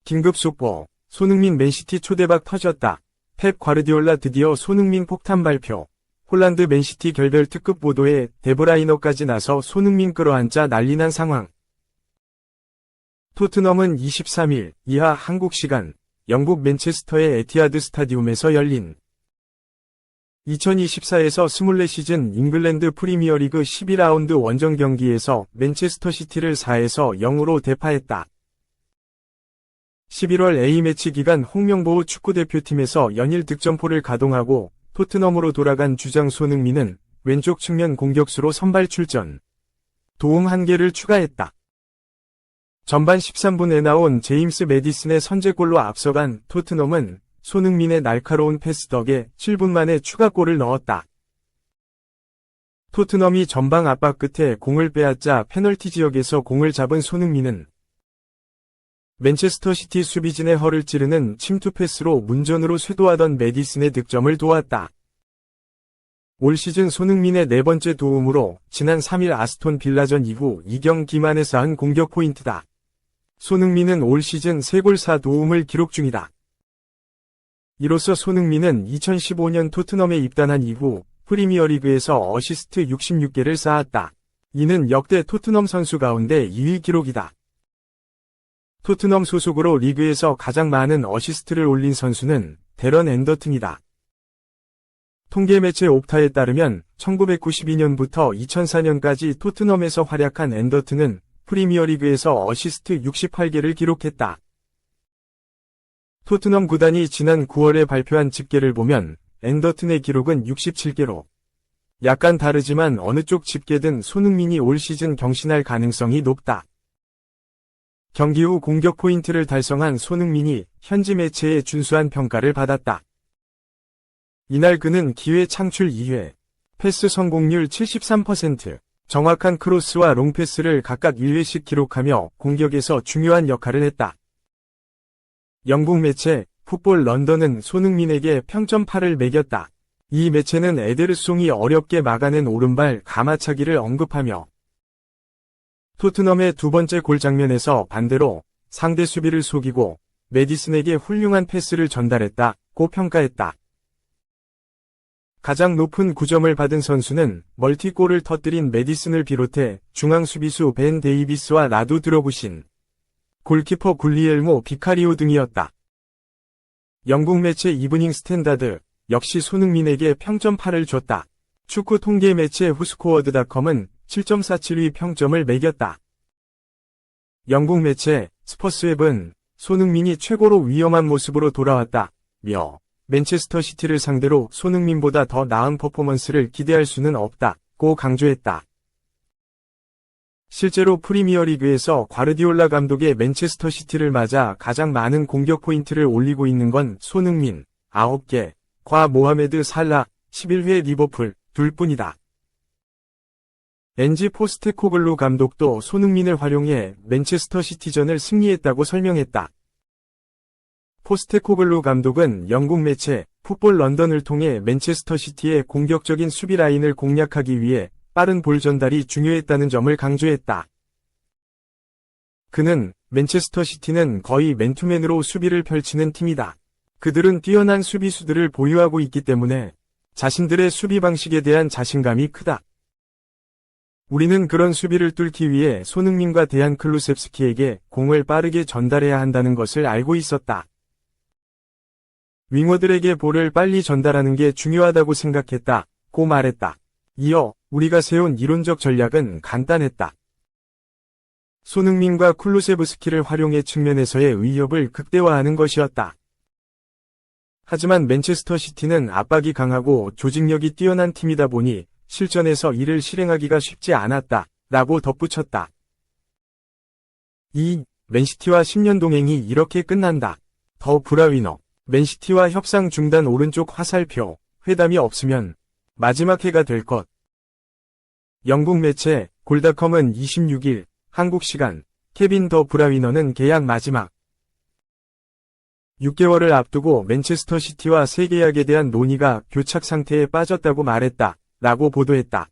긴급 속보. 손흥민 맨시티 초대박 터졌다. 펩 과르디올라 드디어 손흥민 폭탄 발표. 홀란드 맨시티 결별 특급 보도에 데브라이너까지 나서 손흥민 끌어안자 난리난 상황. 토트넘은 23일 이하 한국 시간 영국 맨체스터의 에티하드 스타디움에서 열린 2024에서 24시즌 잉글랜드 프리미어리그 12라운드 원정 경기에서 맨체스터 시티를 4에서 0으로 대파했다. 11월 A매치 기간 홍명보우 축구대표팀에서 연일 득점포를 가동하고 토트넘으로 돌아간 주장 손흥민은 왼쪽 측면 공격수로 선발 출전. 도움 1개를 추가했다. 전반 13분에 나온 제임스 매디슨의 선제골로 앞서간 토트넘은 손흥민의 날카로운 패스 덕에 7분 만에 추가골을 넣었다. 토트넘이 전방 압박 끝에 공을 빼앗자 페널티 지역에서 공을 잡은 손흥민은 맨체스터 시티 수비진의 허를 찌르는 침투 패스로 문전으로 쇄도하던 매디슨의 득점을 도왔다. 올 시즌 손흥민의 4번째 도움으로 지난 3일 아스톤 빌라전 이후 2경기만에 쌓은 공격 포인트다. 손흥민은 올 시즌 3골 4도움을 기록 중이다. 이로써 손흥민은 2015년 토트넘에 입단한 이후 프리미어리그에서 어시스트 66개를 쌓았다. 이는 역대 토트넘 선수 가운데 2위 기록이다. 토트넘 소속으로 리그에서 가장 많은 어시스트를 올린 선수는 데런 앤더튼이다. 통계 매체 옵타에 따르면 1992년부터 2004년까지 토트넘에서 활약한 앤더튼은 프리미어리그에서 어시스트 68개를 기록했다. 토트넘 구단이 지난 9월에 발표한 집계를 보면 앤더튼의 기록은 67개로 약간 다르지만 어느 쪽 집계든 손흥민이 올 시즌 경신할 가능성이 높다. 경기 후 공격 포인트를 달성한 손흥민이 현지 매체의 준수한 평가를 받았다. 이날 그는 기회 창출 2회, 패스 성공률 73%, 정확한 크로스와 롱패스를 각각 1회씩 기록하며 공격에서 중요한 역할을 했다. 영국 매체 풋볼 런던은 손흥민에게 평점 8을 매겼다. 이 매체는 에데르송이 어렵게 막아낸 오른발 가마차기를 언급하며 토트넘의 2번째 골 장면에서 반대로 상대 수비를 속이고 매디슨에게 훌륭한 패스를 전달했다고 평가했다. 가장 높은 9점을 받은 선수는 멀티골을 터뜨린 매디슨을 비롯해 중앙 수비수 벤 데이비스와 라두 드러구신, 골키퍼 굴리엘모 비카리오 등이었다. 영국 매체 이브닝 스탠다드 역시 손흥민에게 평점 8을 줬다. 축구 통계 매체 후스코어드닷컴은 7.47위 평점을 매겼다. 영국 매체 스퍼스웹은 손흥민이 최고로 위험한 모습으로 돌아왔다며 맨체스터 시티를 상대로 손흥민보다 더 나은 퍼포먼스를 기대할 수는 없다고 강조했다. 실제로 프리미어리그에서 과르디올라 감독의 맨체스터 시티를 맞아 가장 많은 공격 포인트를 올리고 있는 건 손흥민 9개, 과 모하메드 살라 11회 리버풀 둘뿐이다. 엔지 포스테코글루 감독도 손흥민을 활용해 맨체스터 시티전을 승리했다고 설명했다. 포스테코글루 감독은 영국 매체 풋볼 런던을 통해 맨체스터 시티의 공격적인 수비 라인을 공략하기 위해 빠른 볼 전달이 중요했다는 점을 강조했다. 그는 맨체스터 시티는 거의 맨투맨으로 수비를 펼치는 팀이다. 그들은 뛰어난 수비수들을 보유하고 있기 때문에 자신들의 수비 방식에 대한 자신감이 크다. 우리는 그런 수비를 뚫기 위해 손흥민과 데얀 클루셉스키에게 공을 빠르게 전달해야 한다는 것을 알고 있었다. 윙어들에게 볼을 빨리 전달하는 게 중요하다고 생각했다고 말했다. 이어 우리가 세운 이론적 전략은 간단했다. 손흥민과 쿨루세브스키를 활용해 측면에서의 위협을 극대화하는 것이었다. 하지만 맨체스터 시티는 압박이 강하고 조직력이 뛰어난 팀이다 보니 실전에서 이를 실행하기가 쉽지 않았다 라고 덧붙였다. 맨시티와 10년 동행이 이렇게 끝난다. 더 브라위너 맨시티와 협상 중단 오른쪽 화살표 회담이 없으면 마지막 해가 될 것. 영국 매체 골닷컴은 26일 한국 시간 케빈 더 브라위너는 계약 마지막 6개월을 앞두고 맨체스터 시티와 새 계약에 대한 논의가 교착 상태에 빠졌다고 말했다 라고 보도했다.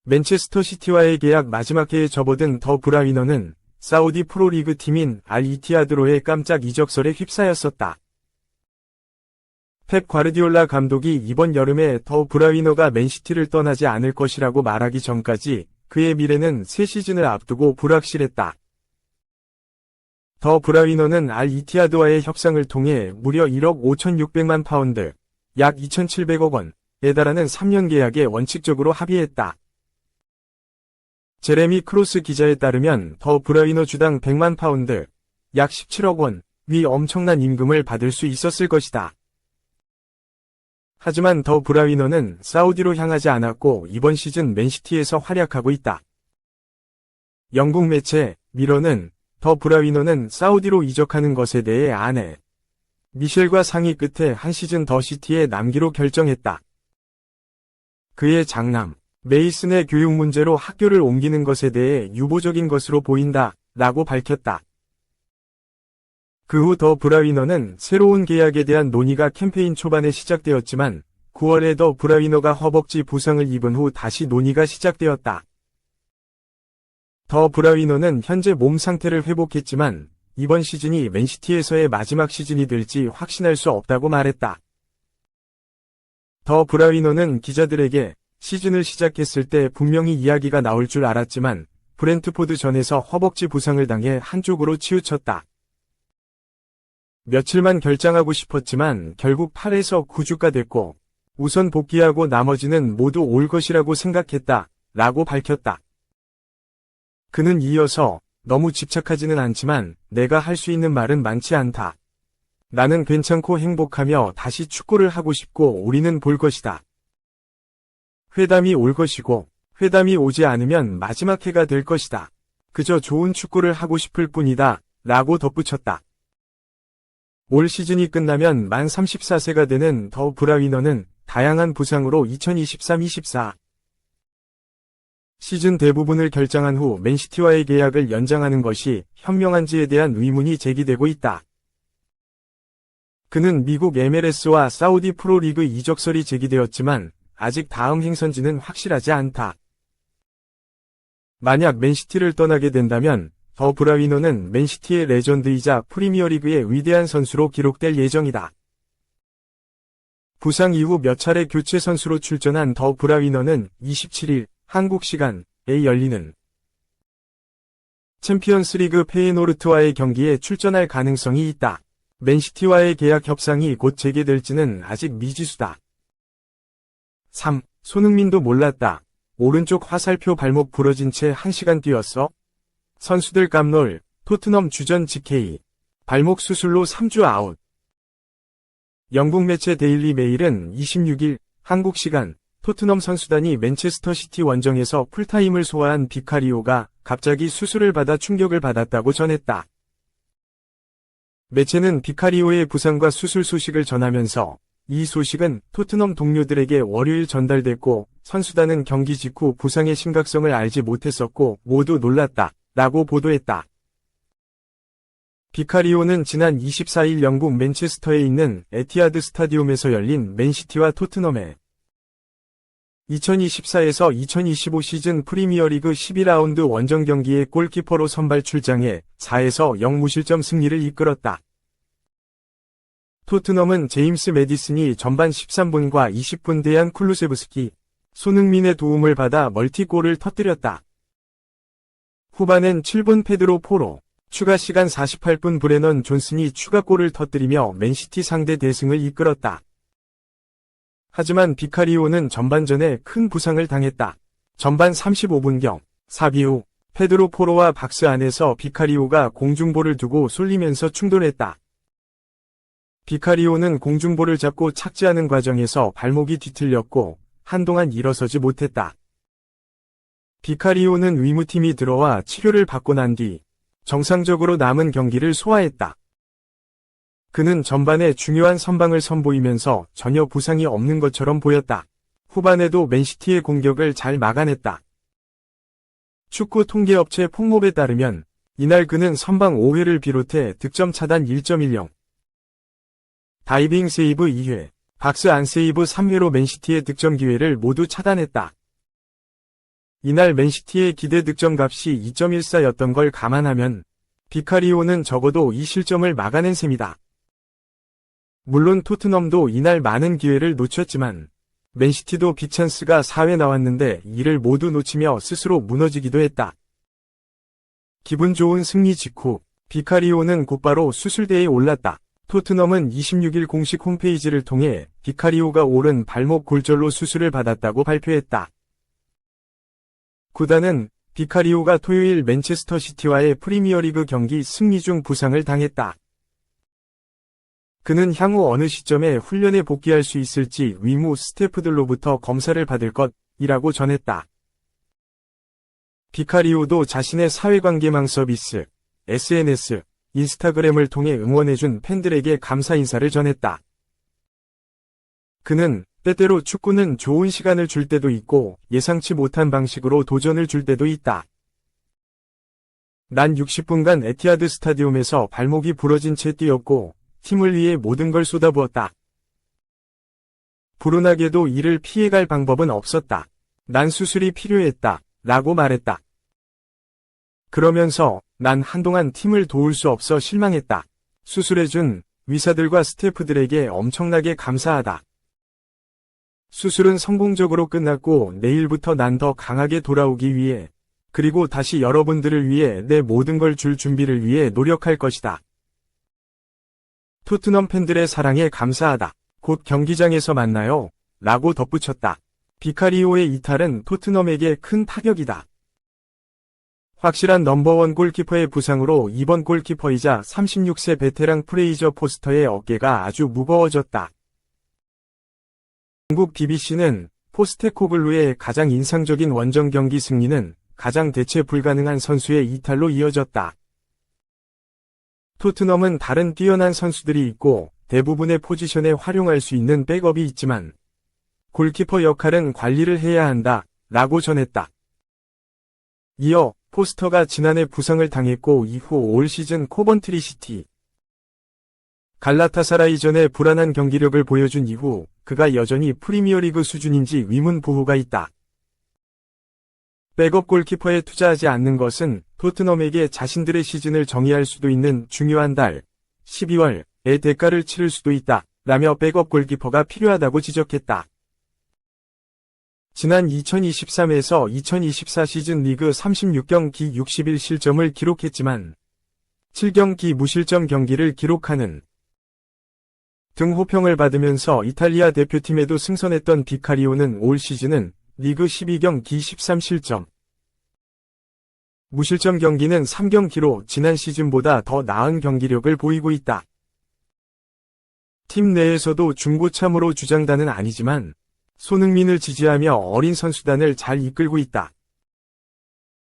맨체스터 시티와의 계약 마지막 해에 접어든 더 브라위너는 사우디 프로리그 팀인 알-이티하드로의 깜짝 이적설에 휩싸였었다. 펩 과르디올라 감독이 이번 여름에 더 브라위너가 맨시티를 떠나지 않을 것이라고 말하기 전까지 그의 미래는 새 시즌을 앞두고 불확실했다. 더 브라위너는 알-이티하드와의 협상을 통해 무려 1억 5,600만 파운드, 약 2,700억 원에 달하는 3년 계약에 원칙적으로 합의했다. 제레미 크로스 기자에 따르면 더 브라위너 주당 100만 파운드, 약 17억 원의 엄청난 임금을 받을 수 있었을 것이다. 하지만 더 브라위너는 사우디로 향하지 않았고 이번 시즌 맨시티에서 활약하고 있다. 영국 매체 미러는 더 브라위너는 사우디로 이적하는 것에 대해 아내 미셸과 상의 끝에 한 시즌 더 시티에 남기로 결정했다. 그의 장남 메이슨의 교육 문제로 학교를 옮기는 것에 대해 유보적인 것으로 보인다 라고 밝혔다. 그 후 더 브라위너는 새로운 계약에 대한 논의가 캠페인 초반에 시작되었지만 9월에 더 브라위너가 허벅지 부상을 입은 후 다시 논의가 시작되었다. 더 브라위너는 현재 몸 상태를 회복했지만 이번 시즌이 맨시티에서의 마지막 시즌이 될지 확신할 수 없다고 말했다. 더 브라위너는 기자들에게 시즌을 시작했을 때 분명히 이야기가 나올 줄 알았지만 브렌트포드전에서 허벅지 부상을 당해 한쪽으로 치우쳤다. 며칠만 결장하고 싶었지만 결국 8에서 9주가 됐고 우선 복귀하고 나머지는 모두 올 것이라고 생각했다 라고 밝혔다. 그는 이어서 너무 집착하지는 않지만 내가 할 수 있는 말은 많지 않다. 나는 괜찮고 행복하며 다시 축구를 하고 싶고 우리는 볼 것이다. 회담이 올 것이고 회담이 오지 않으면 마지막 해가 될 것이다. 그저 좋은 축구를 하고 싶을 뿐이다 라고 덧붙였다. 올 시즌이 끝나면 만 34세가 되는 더 브라위너는 다양한 부상으로 2023-24 시즌 대부분을 결장한 후 맨시티와의 계약을 연장하는 것이 현명한지에 대한 의문이 제기되고 있다. 그는 미국 MLS와 사우디 프로리그 이적설이 제기되었지만 아직 다음 행선지는 확실하지 않다. 만약 맨시티를 떠나게 된다면 더 브라위너는 맨시티의 레전드이자 프리미어리그의 위대한 선수로 기록될 예정이다. 부상 이후 몇 차례 교체 선수로 출전한 더 브라위너는 27일 한국 시간에 열리는 챔피언스리그 페이노르트와의 경기에 출전할 가능성이 있다. 맨시티와의 계약 협상이 곧 재개될지는 아직 미지수다. 3. 손흥민도 몰랐다. 오른쪽 화살표 발목 부러진 채 1시간 뛰었어? 선수들 깜놀. 토트넘 주전 GK. 발목 수술로 3주 아웃. 영국 매체 데일리 메일은 26일 한국 시간 토트넘 선수단이 맨체스터 시티 원정에서 풀타임을 소화한 비카리오가 갑자기 수술을 받아 충격을 받았다고 전했다. 매체는 비카리오의 부상과 수술 소식을 전하면서 이 소식은 토트넘 동료들에게 월요일 전달됐고 선수단은 경기 직후 부상의 심각성을 알지 못했었고 모두 놀랐다 라고 보도했다. 비카리오는 지난 24일 영국 맨체스터에 있는 에티하드 스타디움에서 열린 맨시티와 토트넘의 2024에서 2025 시즌 프리미어리그 12라운드 원정 경기에 골키퍼로 선발 출장해 4에서 0 무실점 승리를 이끌었다. 토트넘은 제임스 매디슨이 전반 13분과 20분 대한 쿨루세브스키, 손흥민의 도움을 받아 멀티골을 터뜨렸다. 후반엔 7분 페드로 포로, 추가 시간 48분 브레넌 존슨이 추가골을 터뜨리며 맨시티 상대 대승을 이끌었다. 하지만 비카리오는 전반전에 큰 부상을 당했다. 전반 35분경 사비후 페드로 포로와 박스 안에서 비카리오가 공중볼을 두고 쏠리면서 충돌했다. 비카리오는 공중볼을 잡고 착지하는 과정에서 발목이 뒤틀렸고 한동안 일어서지 못했다. 비카리오는 의무팀이 들어와 치료를 받고 난 뒤 정상적으로 남은 경기를 소화했다. 그는 전반에 중요한 선방을 선보이면서 전혀 부상이 없는 것처럼 보였다. 후반에도 맨시티의 공격을 잘 막아냈다. 축구 통계업체 폭몹에 따르면 이날 그는 선방 5회를 비롯해 득점 차단 1.10, 다이빙 세이브 2회, 박스 안 세이브 3회로 맨시티의 득점 기회를 모두 차단했다. 이날 맨시티의 기대 득점값이 2.14였던 걸 감안하면 비카리오는 적어도 이 실점을 막아낸 셈이다. 물론 토트넘도 이날 많은 기회를 놓쳤지만 맨시티도 빅찬스가 4회 나왔는데 이를 모두 놓치며 스스로 무너지기도 했다. 기분 좋은 승리 직후 비카리오는 곧바로 수술대에 올랐다. 토트넘은 26일 공식 홈페이지를 통해 비카리오가 오른 발목 골절로 수술을 받았다고 발표했다. 구단은 비카리오가 토요일 맨체스터 시티와의 프리미어리그 경기 승리 중 부상을 당했다. 그는 향후 어느 시점에 훈련에 복귀할 수 있을지 의무 스태프들로부터 검사를 받을 것이라고 전했다. 비카리오도 자신의 사회관계망 서비스, SNS, 인스타그램을 통해 응원해준 팬들에게 감사 인사를 전했다. 그는 때때로 축구는 좋은 시간을 줄 때도 있고 예상치 못한 방식으로 도전을 줄 때도 있다. 난 60분간 에티하드 스타디움에서 발목이 부러진 채 뛰었고 팀을 위해 모든 걸 쏟아부었다. 불운하게도 이를 피해갈 방법은 없었다. 난 수술이 필요했다. 라고 말했다. 그러면서 난 한동안 팀을 도울 수 없어 실망했다. 수술해준 의사들과 스태프들에게 엄청나게 감사하다. 수술은 성공적으로 끝났고 내일부터 난 더 강하게 돌아오기 위해 그리고 다시 여러분들을 위해 내 모든 걸 줄 준비를 위해 노력할 것이다. 토트넘 팬들의 사랑에 감사하다. 곧 경기장에서 만나요. 라고 덧붙였다. 비카리오의 이탈은 토트넘에게 큰 타격이다. 확실한 넘버원 골키퍼의 부상으로 이번 골키퍼이자 36세 베테랑 프레이저 포스터의 어깨가 아주 무거워졌다. 영국 BBC는 포스테코글루의 가장 인상적인 원정 경기 승리는 가장 대체 불가능한 선수의 이탈로 이어졌다. 토트넘은 다른 뛰어난 선수들이 있고 대부분의 포지션에 활용할 수 있는 백업이 있지만 골키퍼 역할은 관리를 해야 한다. 라고 전했다. 이어 포스터가 지난해 부상을 당했고 이후 올 시즌 코번트리 시티, 갈라타사라이전의 불안한 경기력을 보여준 이후 그가 여전히 프리미어리그 수준인지 의문부호가 있다. 백업 골키퍼에 투자하지 않는 것은 토트넘에게 자신들의 시즌을 정의할 수도 있는 중요한 달, 12월의 대가를 치를 수도 있다. 라며 백업 골키퍼가 필요하다고 지적했다. 지난 2023에서 2024 시즌 리그 36경기 61실점을 기록했지만 7경기 무실점 경기를 기록하는 등 호평을 받으면서 이탈리아 대표팀에도 승선했던 비카리오는 올 시즌은 리그 12경기 13실점. 무실점 경기는 3경기로 지난 시즌보다 더 나은 경기력을 보이고 있다. 팀 내에서도 중고참으로 주장단은 아니지만 손흥민을 지지하며 어린 선수단을 잘 이끌고 있다.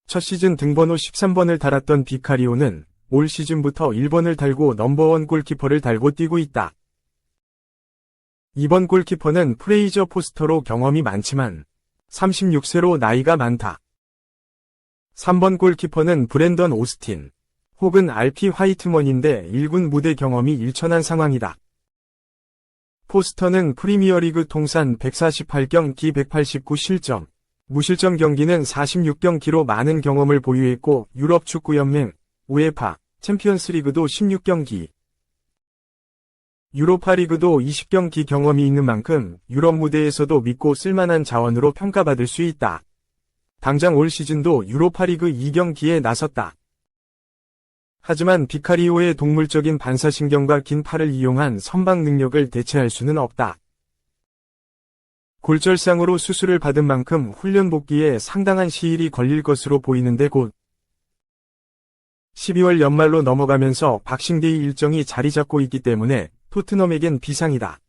첫 시즌 등번호 13번을 달았던 비카리오는 올 시즌부터 1번을 달고 넘버원 골키퍼를 달고 뛰고 있다. 이번 골키퍼는 프레이저 포스터로 경험이 많지만 36세로 나이가 많다. 3번 골키퍼는 브랜던 오스틴 혹은 RP 화이트먼인데 1군 무대 경험이 일천한 상황이다. 포스터는 프리미어리그 통산 148경기 189실점, 무실점 경기는 46경기로 많은 경험을 보유했고 유럽 축구연맹, 우에파, 챔피언스리그도 16경기, 유로파리그도 20경기 경험이 있는 만큼 유럽 무대에서도 믿고 쓸만한 자원으로 평가받을 수 있다. 당장 올 시즌도 유로파리그 2경기에 나섰다. 하지만 비카리오의 동물적인 반사신경과 긴 팔을 이용한 선방 능력을 대체할 수는 없다. 골절상으로 수술을 받은 만큼 훈련 복귀에 상당한 시일이 걸릴 것으로 보이는데 곧 12월 연말로 넘어가면서 박싱데이 일정이 자리 잡고 있기 때문에 토트넘에겐 비상이다.